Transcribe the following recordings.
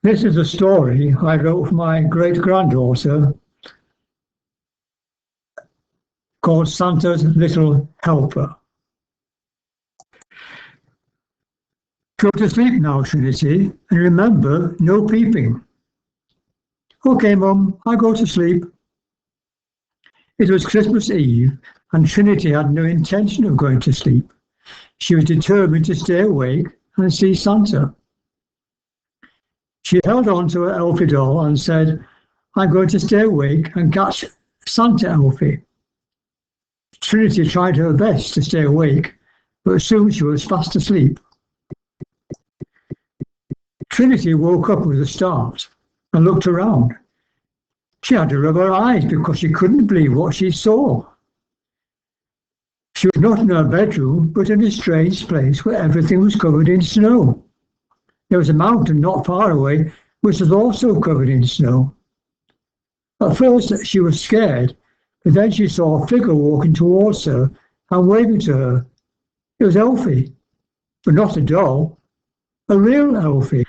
This is a story I wrote for my great-granddaughter called Santa's Little Helper. Go to sleep now, Trinity, and remember, no peeping. Okay, Mum, I go to sleep. It was Christmas Eve, and Trinity had no intention of going to sleep. She was determined to stay awake and see Santa. She held on to her Elfie doll and said, I'm going to stay awake and catch Santa, Elfie. Trinity tried her best to stay awake, but soon she was fast asleep. Trinity woke up with a start and looked around. She had to rub her eyes because she couldn't believe what she saw. She was not in her bedroom, but in a strange place where everything was covered in snow. There was a mountain not far away, which was also covered in snow. At first, she was scared, but then she saw a figure walking towards her and waving to her. It was Elfie, but not a doll, a real Elfie.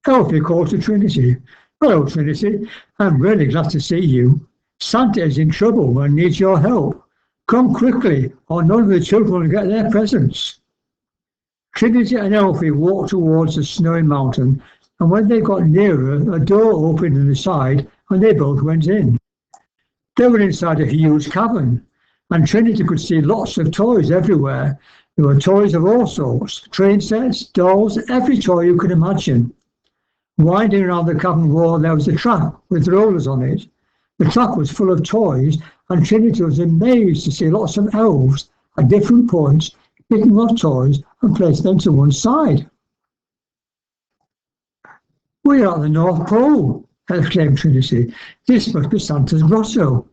Elfie called to Trinity. Hello, Trinity. I'm really glad to see you. Santa is in trouble and needs your help. Come quickly, or none of the children will get their presents. Trinity and Elfie walked towards the snowy mountain, and when they got nearer, a door opened in the side, and they both went in. They were inside a huge cavern, and Trinity could see lots of toys everywhere. There were toys of all sorts, train sets, dolls, every toy you could imagine. Winding around the cavern wall, there was a track with rollers on it. The track was full of toys, and Trinity was amazed to see lots of elves at different points picking up toys and placing them to one side. We're at the North Pole, exclaimed Trinity. This must be Santa's grotto.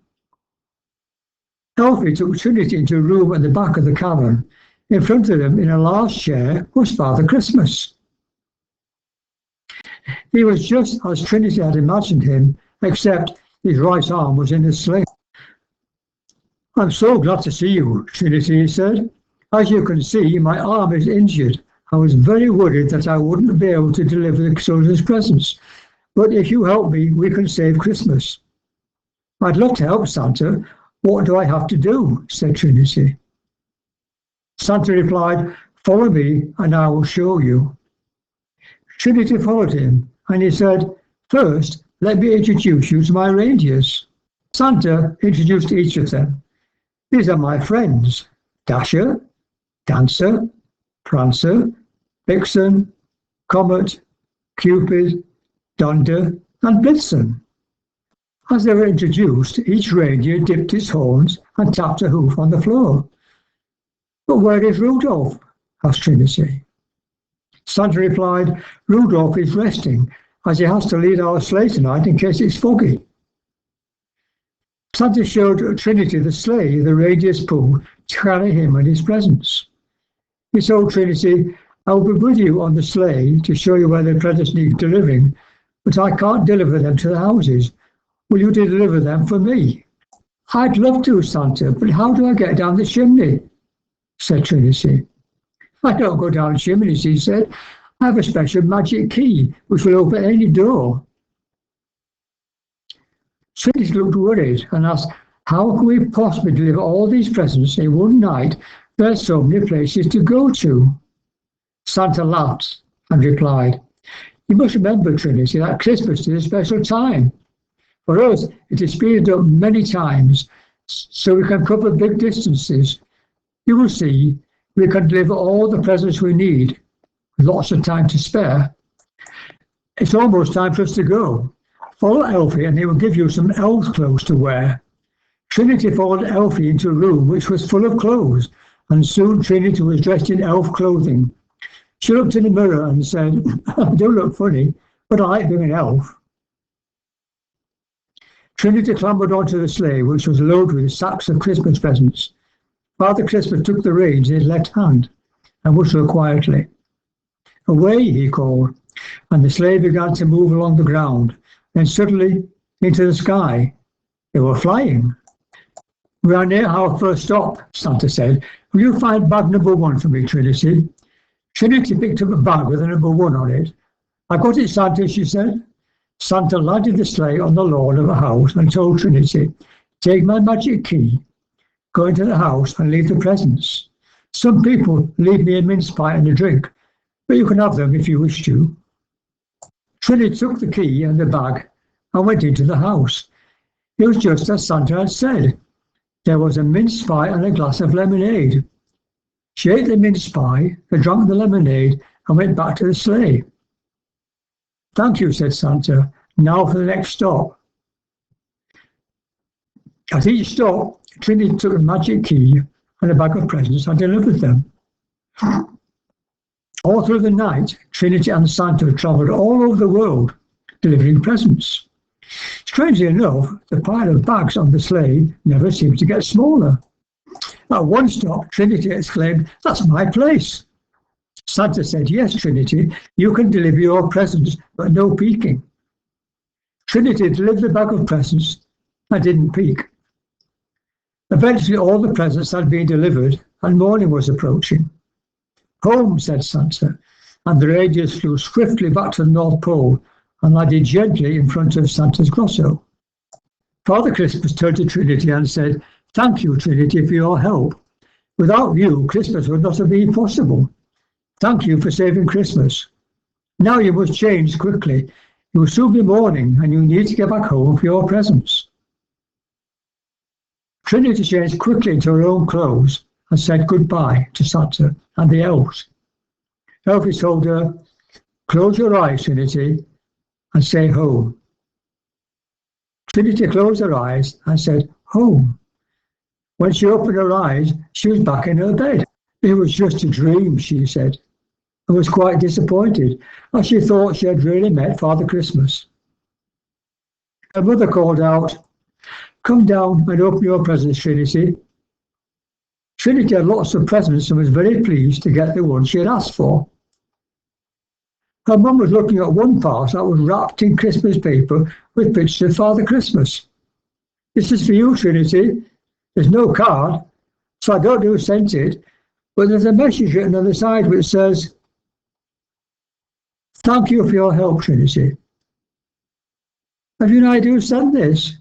Elfie took Trinity into a room at the back of the cavern. In front of them, in a large chair, was Father Christmas. He was just as Trinity had imagined him, except his right arm was in a sling. I'm so glad to see you, Trinity, he said. As you can see, my arm is injured. I was very worried that I wouldn't be able to deliver the children's presents. But if you help me, we can save Christmas. I'd love to help, Santa. What do I have to do? Said Trinity. Santa replied, follow me and I will show you. Trinity followed him and he said, first, let me introduce you to my reindeers. Santa introduced each of them. These are my friends, Dasher, Dancer, Prancer, Vixen, Comet, Cupid, Donder, and Blitzen. As they were introduced, each reindeer dipped its horns and tapped a hoof on the floor. But where is Rudolph? Asked Trinity. Santa replied, Rudolph is resting, as he has to lead our sleigh tonight in case it's foggy. Santa showed Trinity the sleigh the reindeers pulled to carry him and his presents. He told Trinity, I will be with you on the sleigh to show you where the presents need delivering, but I can't deliver them to the houses. Will you deliver them for me? I'd love to, Santa, but how do I get down the chimney? Said Trinity. I don't go down chimneys, he said. I have a special magic key which will open any door. Trinity looked worried and asked, how can we possibly deliver all these presents in one night? There are so many places to go to. Santa laughed and replied, you must remember, Trinity, that Christmas is a special time. For us, it is speeded up many times, so we can cover big distances. You will see, we can deliver all the presents we need, with lots of time to spare. It's almost time for us to go. Follow Elfie and he will give you some elf clothes to wear. Trinity followed Elfie into a room which was full of clothes, and soon Trinity was dressed in elf clothing. She looked in the mirror and said, I do look funny, but I like being an elf. Trinity clambered onto the sleigh, which was loaded with sacks of Christmas presents. Father Christmas took the reins in his left hand and whistled quietly. Away, he called, and the sleigh began to move along the ground, then suddenly into the sky. They were flying. We are near our first stop, Santa said. Will you find bag number 1 for me, Trinity? Trinity picked up a bag with a number 1 on it "I got it, Santa," she said. Santa landed the sleigh on the lawn of a house and told Trinity, "Take my magic key, go into the house and leave the presents. Some people leave me a mince pie and a drink, but you can have them if you wish to." Trinity took the key and the bag and went into the house. It was just as Santa had said. There was a mince pie and a glass of lemonade. She ate the mince pie, drank the lemonade, and went back to the sleigh. "Thank you," said Santa. "Now for the next stop." At each stop, Trinity took the magic key and a bag of presents and delivered them. All through the night, Trinity and Santa travelled all over the world, delivering presents. Strangely enough, the pile of bags on the sleigh never seemed to get smaller. At one stop, Trinity exclaimed, "That's my place." Santa said, "Yes, Trinity, you can deliver your presents, but no peeking." Trinity delivered the bag of presents and didn't peek. Eventually, all the presents had been delivered and morning was approaching. "Home," said Santa, and the reindeers flew swiftly back to the North Pole and landed gently in front of Santa's grotto. Father Christmas turned to Trinity and said, "Thank you, Trinity, for your help. Without you, Christmas would not have been possible. Thank you for saving Christmas. Now you must change quickly. It will soon be morning and you need to get back home for your presents." Trinity changed quickly into her own clothes and said goodbye to Santa and the elves. Elvis told her, "Close your eyes, Trinity, and say home." Trinity closed her eyes and said home. When she opened her eyes, she was back in her bed. "It was just a dream," she said, and was quite disappointed, as she thought she had really met Father Christmas. Her mother called out, "Come down and open your presents, Trinity." Trinity had lots of presents and was very pleased to get the one she had asked for. Her mum was looking at one part that was wrapped in Christmas paper with pictures of Father Christmas. "This is for you, Trinity. There's no card, so I don't know who sent it, but there's a message written on the side which says, 'Thank you for your help, Trinity.'" "Have you no idea who sent this?"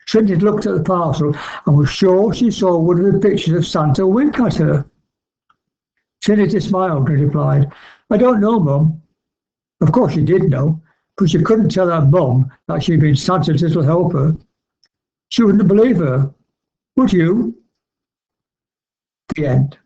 Trinity looked at the parcel and was sure she saw one of the pictures of Santa wink at her. Trinity smiled and replied, "I don't know, Mum." Of course she did know, but she couldn't tell her mum that she'd been Santa's little helper. She wouldn't believe her. Would you? The end.